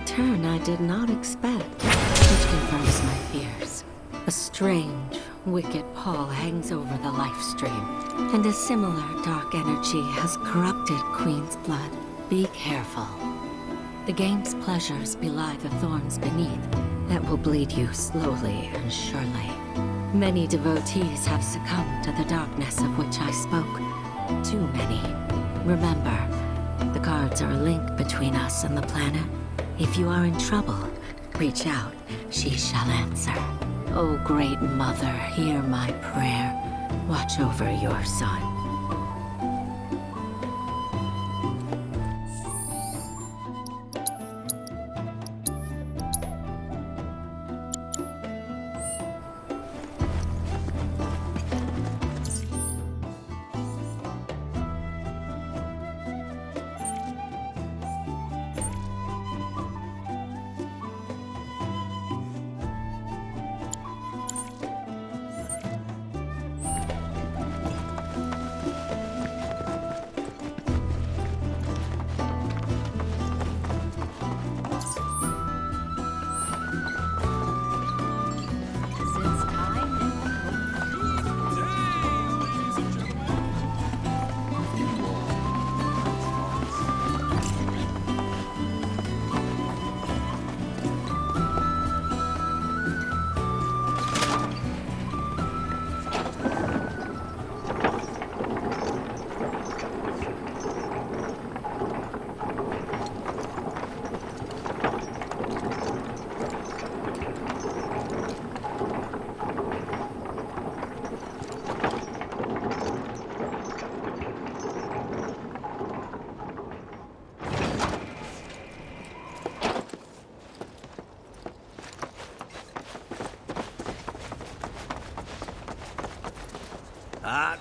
Turn I did not expect, which confirms my fears. A strange, wicked pall hangs over the life stream, and a similar dark energy has corrupted Queen's blood. Be careful. The game's pleasures belie the thorns beneath that will bleed you slowly and surely. Many devotees have succumbed to the darkness of which I spoke. Too many. Remember, the cards are a link between us and the planet. If you are in trouble, reach out, she shall answer. O great mother, hear my prayer. Watch over your son.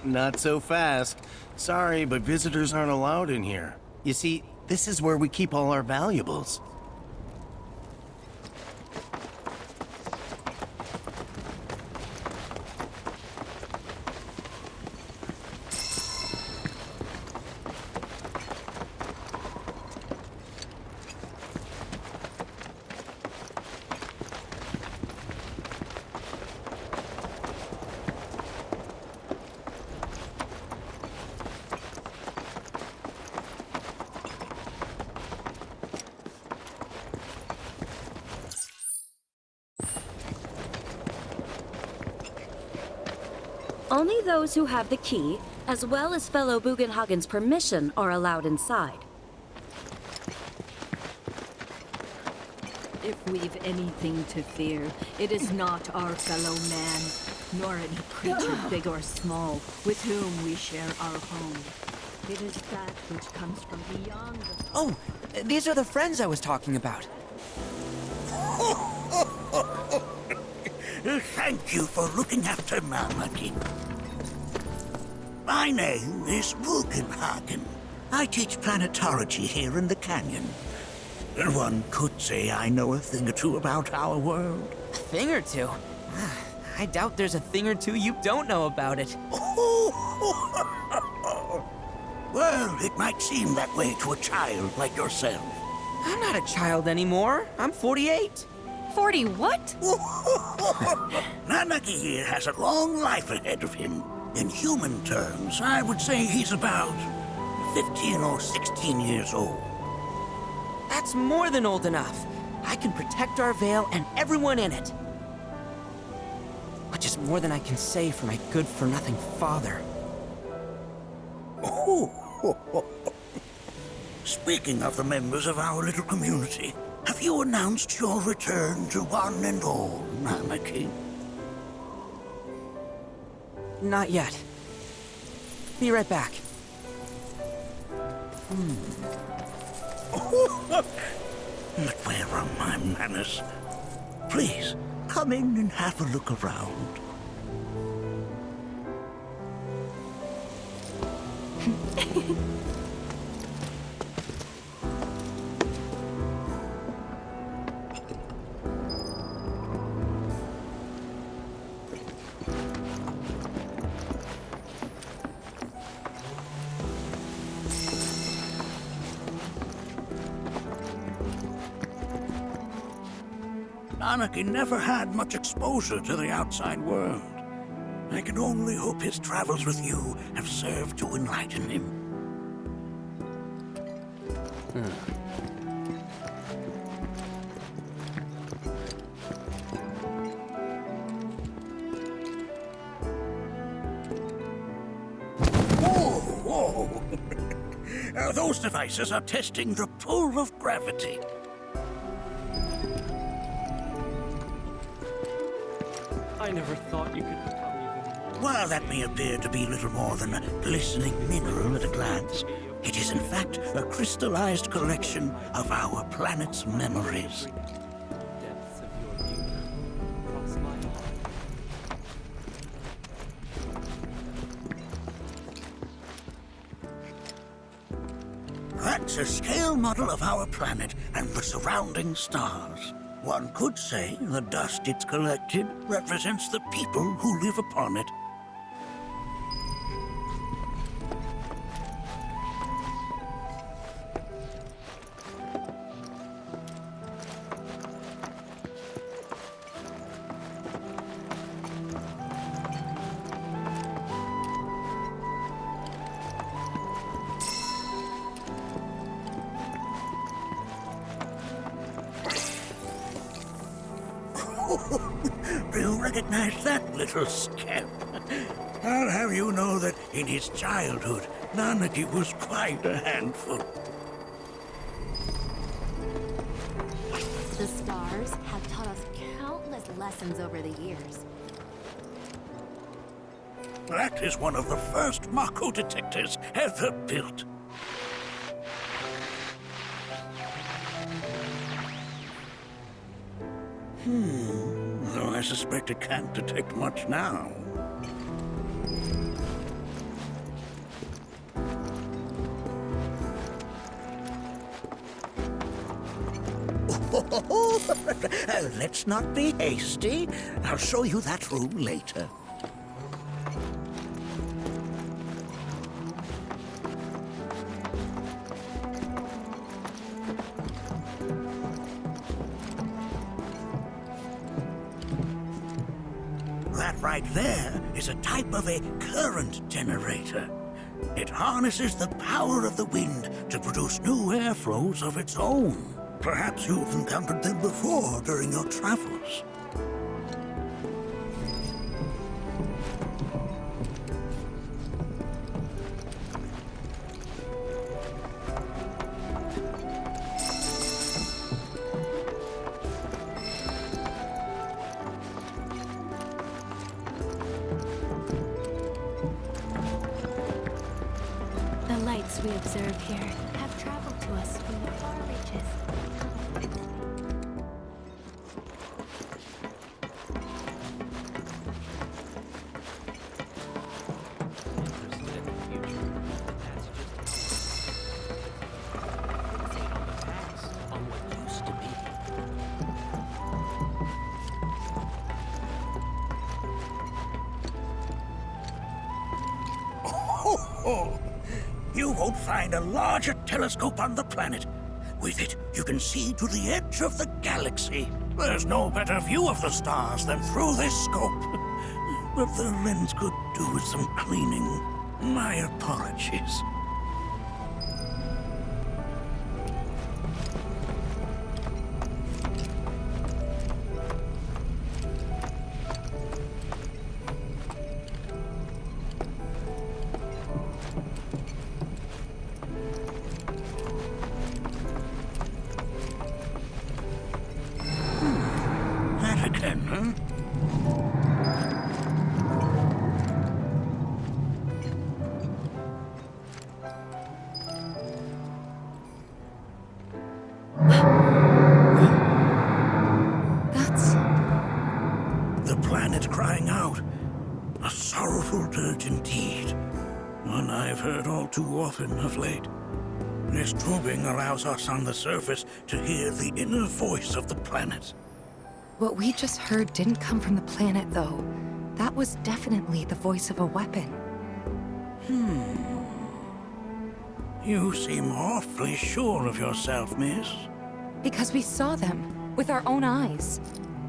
Not so fast. Sorry, but visitors aren't allowed in here. You see, This is where we keep all our valuables. Only those who have the key, as well as fellow Bugenhagen's permission, are allowed inside. If we've anything to fear, it is not our fellow man, nor any creature big or small, with whom we share our home. It is that which comes from beyond the... Oh, these are the friends I was talking about. Thank you for looking after Malmaki. My name is Bugenhagen. I teach planetology here in the canyon. One could say I know a thing or two about our world. A thing or two? I doubt there's a thing or two you don't know about it. Well, it might seem that way to a child like yourself. I'm not a child anymore. I'm 48. 40 what? Nanaki here has a long life ahead of him. In human terms, I would say he's about 15 or 16 years old. That's more than old enough. I can protect our Vale and everyone in it. Which is more than I can say for my good-for-nothing father. Speaking of the members of our little community, have you announced your return to one and all, Nanaki? Not yet. Be right back. But where are my manners? Please, come in and have a look around. Nanaki never had much exposure to the outside world. I can only hope his travels with you have served to enlighten him. Whoa! Those devices are testing the pull of gravity. I never thought you could become even... While that may appear to be little more than a glistening mineral at a glance, it is in fact a crystallized collection of our planet's memories. Depths of your beauty cross my heart. That's a scale model of our planet and the surrounding stars. One could say the dust it's collected represents the people who live upon it. Do you recognize that little scamp? I'll have you know that in his childhood, Nanaki was quite a handful. The stars have taught us countless lessons over the years. That is one of the first Mako detectors ever built. Though I suspect it can't detect much now. Let's not be hasty. I'll show you that room later. That right there is a type of a current generator. It harnesses the power of the wind to produce new airflows of its own. Perhaps you've encountered them before during your travels. The lights we observe here have traveled to us from the far reaches. On what used to be. Oh, you won't find a larger telescope on the planet. With it, you can see to the edge of the galaxy. There's no better view of the stars than through this scope. But the lens could do with some cleaning. My apologies. That again, huh? That's... The planet crying out. A sorrowful dirge indeed. One I've heard all too often of late. This tubing allows us on the surface to hear the inner voice of the planet. What we just heard didn't come from the planet, though. That was definitely the voice of a weapon. You seem awfully sure of yourself, miss. Because we saw them with our own eyes.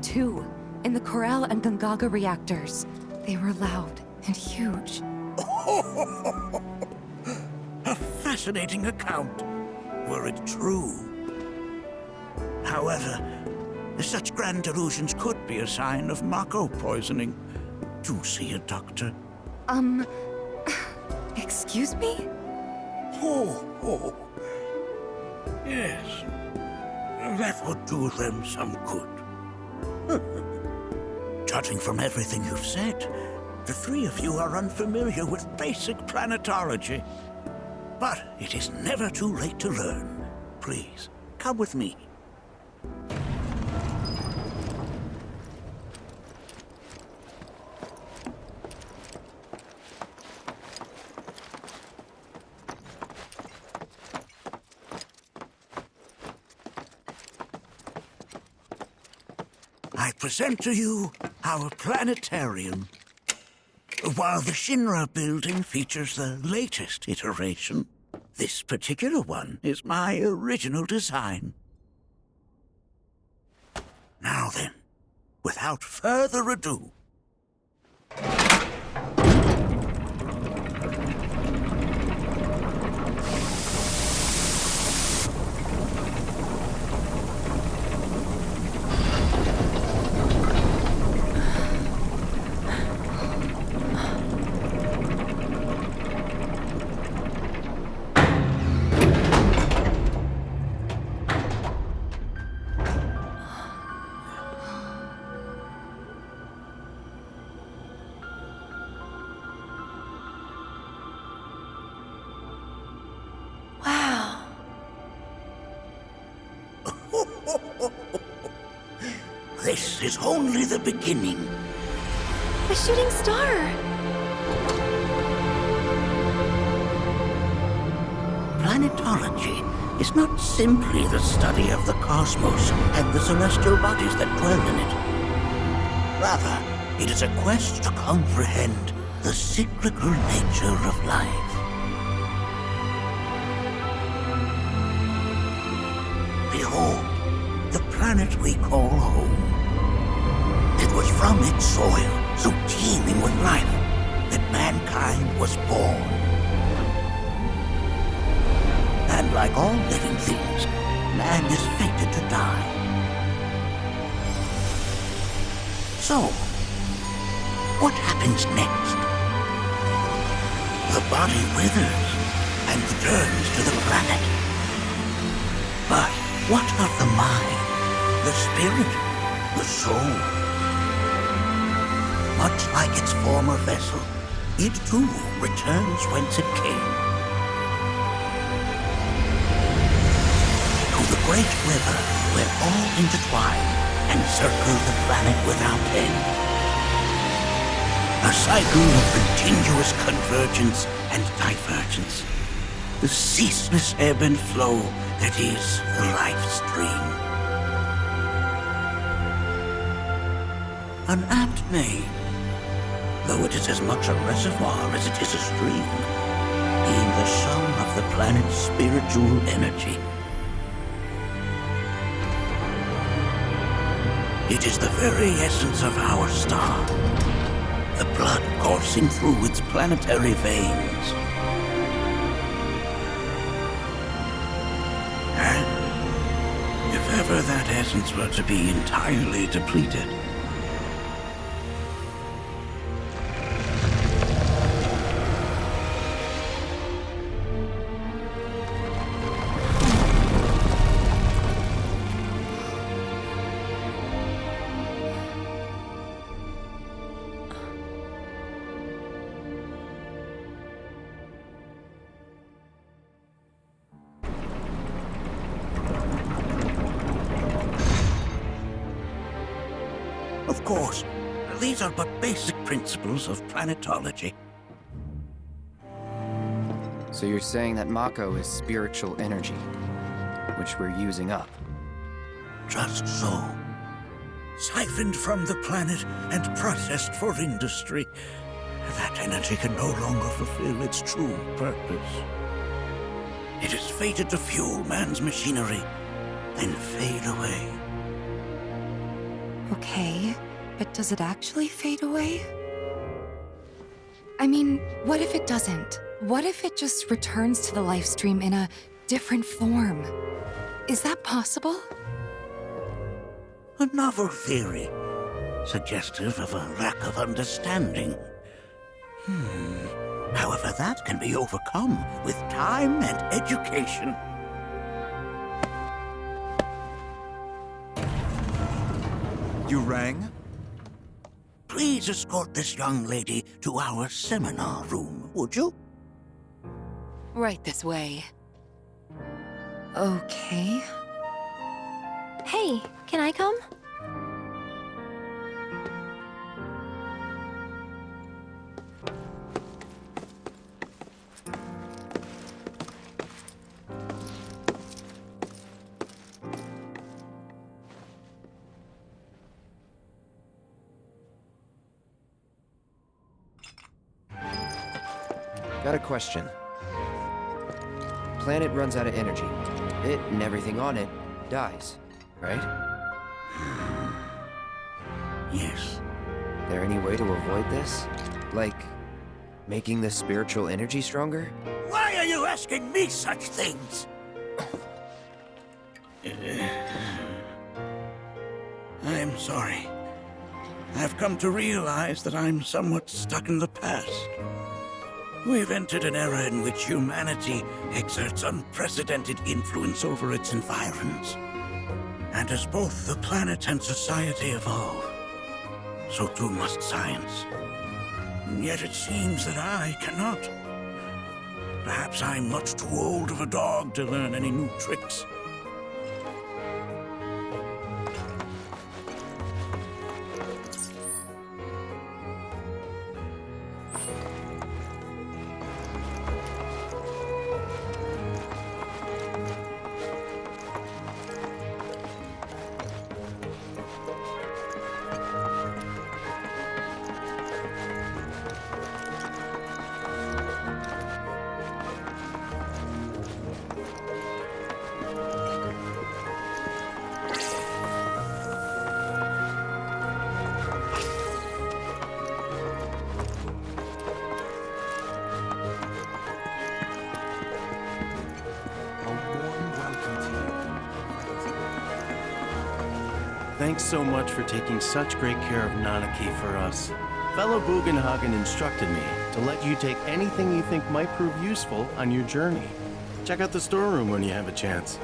2 in the Corel and Gungaga reactors. They were loud and huge. A fascinating account, were it true. However, such grand delusions could be a sign of Mako poisoning. Do see a doctor. Excuse me? Oh. Yes. That would do them some good. Judging from everything you've said, the 3 of you are unfamiliar with basic planetology. But it is never too late to learn. Please, come with me. I present to you our planetarium. While the Shinra building features the latest iteration, this particular one is my original design. Now then, without further ado, Wow. this is only the beginning. A shooting star! Planetology is not simply the study of the cosmos and the celestial bodies that dwell in it. Rather, it is a quest to comprehend the cyclical nature of life. Behold, the planet we call home. It was from its soil, so teeming with life, that mankind was born. And like all living things, man is fated to die. So, what happens next? The body withers and returns to the planet. But what of the mind, the spirit, the soul? Much like its former vessel, it too returns whence it came. To the great river where all intertwine and circle the planet without end. A cycle of continuous convergence and divergence. The ceaseless ebb and flow that is the life stream. An apt name, though it is as much a reservoir as it is a stream, being the sum of the planet's spiritual energy. It is the very essence of our star, the blood coursing through its planetary veins. And if ever that essence were to be entirely depleted, of course, these are but basic principles of planetology. So you're saying that Mako is spiritual energy, which we're using up? Just so. Siphoned from the planet and processed for industry, that energy can no longer fulfill its true purpose. It is fated to fuel man's machinery, then fade away. Okay, but does it actually fade away? I mean, what if it doesn't? What if it just returns to the life stream in a different form? Is that possible? A novel theory, suggestive of a lack of understanding. However, that can be overcome with time and education. You rang? Please escort this young lady to our seminar room, would you? Right this way. Okay. Hey, can I come? Got a question. Planet runs out of energy. It and everything on it dies, right? Yes. There any way to avoid this? Like, making the spiritual energy stronger? Why are you asking me such things? I'm sorry. I've come to realize that I'm somewhat stuck in the past. We've entered an era in which humanity exerts unprecedented influence over its environs. And as both the planet and society evolve, so too must science. And yet it seems that I cannot. Perhaps I'm much too old of a dog to learn any new tricks. Thanks so much for taking such great care of Nanaki for us. Fellow Bugenhagen instructed me to let you take anything you think might prove useful on your journey. Check out the storeroom when you have a chance.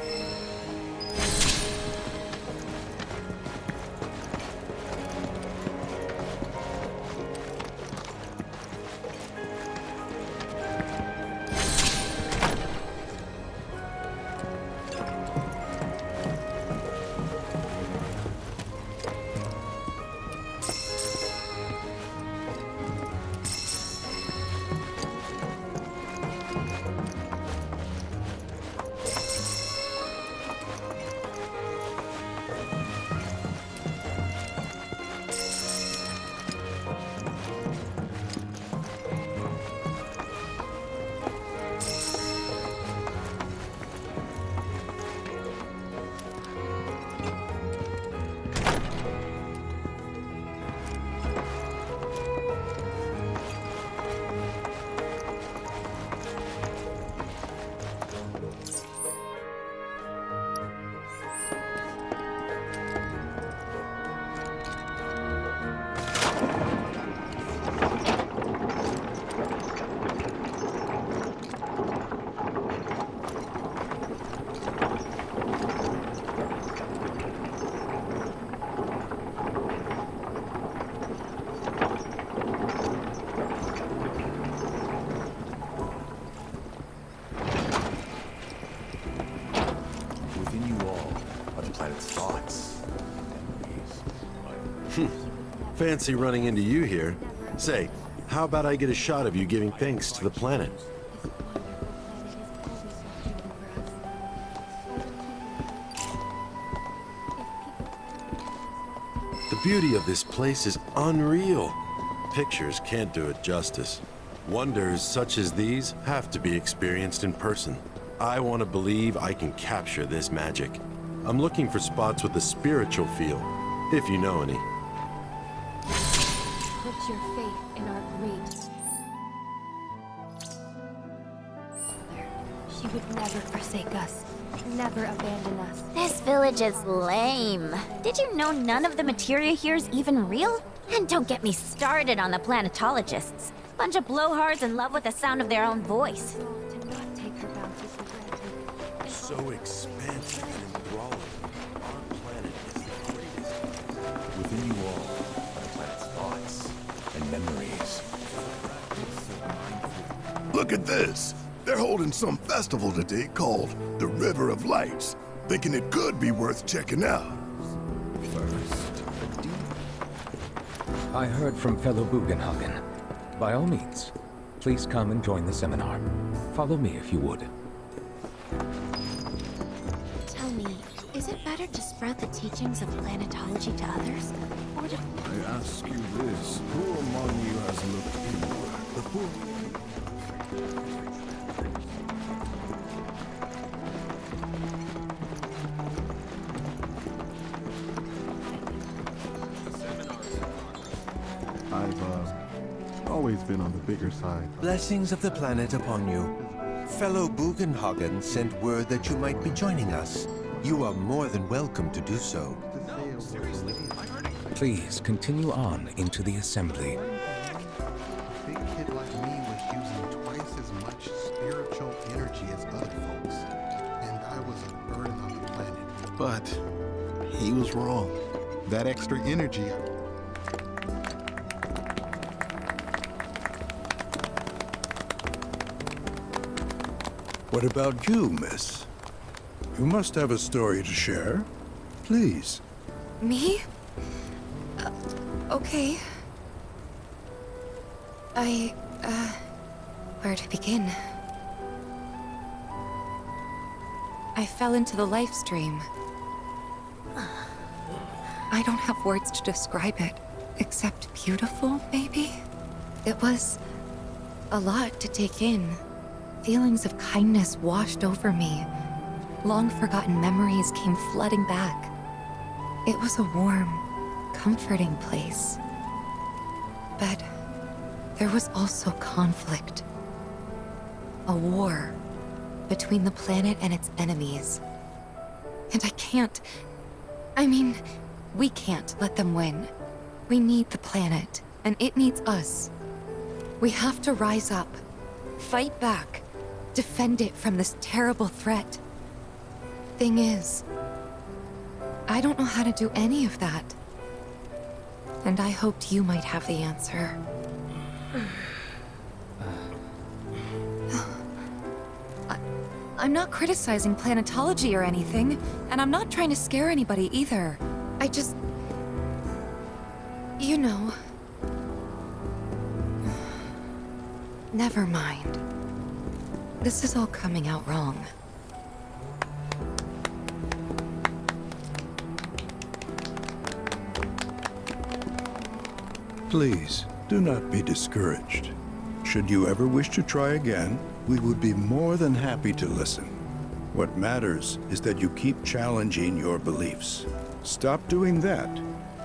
Fancy running into you here. Say, how about I get a shot of you giving thanks to the planet? The beauty of this place is unreal. Pictures can't do it justice. Wonders such as these have to be experienced in person. I want to believe I can capture this magic. I'm looking for spots with a spiritual feel, if you know any. Put your faith in our great. She would never forsake us, never abandon us. This village is lame. Did you know none of the materia here is even real? And don't get me started on the planetologists. Bunch of blowhards in love with the sound of their own voice. To not take her bounty for granted. So expansive and enthralling. Our planet is the greatest. Within you all are the planet's thoughts and memories. Look at this! They're holding some festival today called the River of Lights. Thinking it could be worth checking out. First, I heard from fellow Bugenhagen. By all means, please come and join the seminar. Follow me if you would. Tell me, is it better to spread the teachings of planetology to others? Or to... I ask you this, who among you has looked inward before? I've always been on the bigger side. Blessings of the planet upon you. Fellow Bugenhagen sent word that you might be joining us. You are more than welcome to do so. No, seriously, I heard it. Please continue on into the assembly. A big kid like me was using twice as much spiritual energy as other folks, and I was a burden on the planet. But he was wrong. That extra energy. What about you, miss? You must have a story to share. Please. Me? Okay. Where to begin? I fell into the life stream. I don't have words to describe it, except beautiful, maybe? It was a lot to take in. Feelings of kindness washed over me. long-forgotten memories came flooding back. It was a warm, comforting place. But there was also conflict. A war between the planet and its enemies. And we can't let them win. We need the planet, and it needs us. We have to rise up, fight back, defend it from this terrible threat. Thing is, I don't know how to do any of that. And I hoped you might have the answer. I'm not criticizing planetology or anything, and I'm not trying to scare anybody either. I just... You know... Never mind. This is all coming out wrong. Please, do not be discouraged. Should you ever wish to try again, we would be more than happy to listen. What matters is that you keep challenging your beliefs. Stop doing that,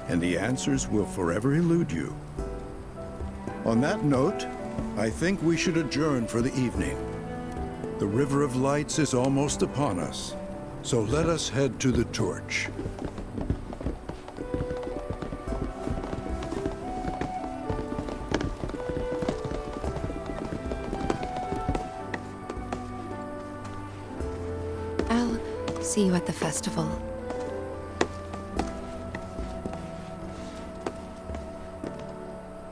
and the answers will forever elude you. On that note, I think we should adjourn for the evening. The River of Lights is almost upon us, so let us head to the torch. I'll see you at the festival.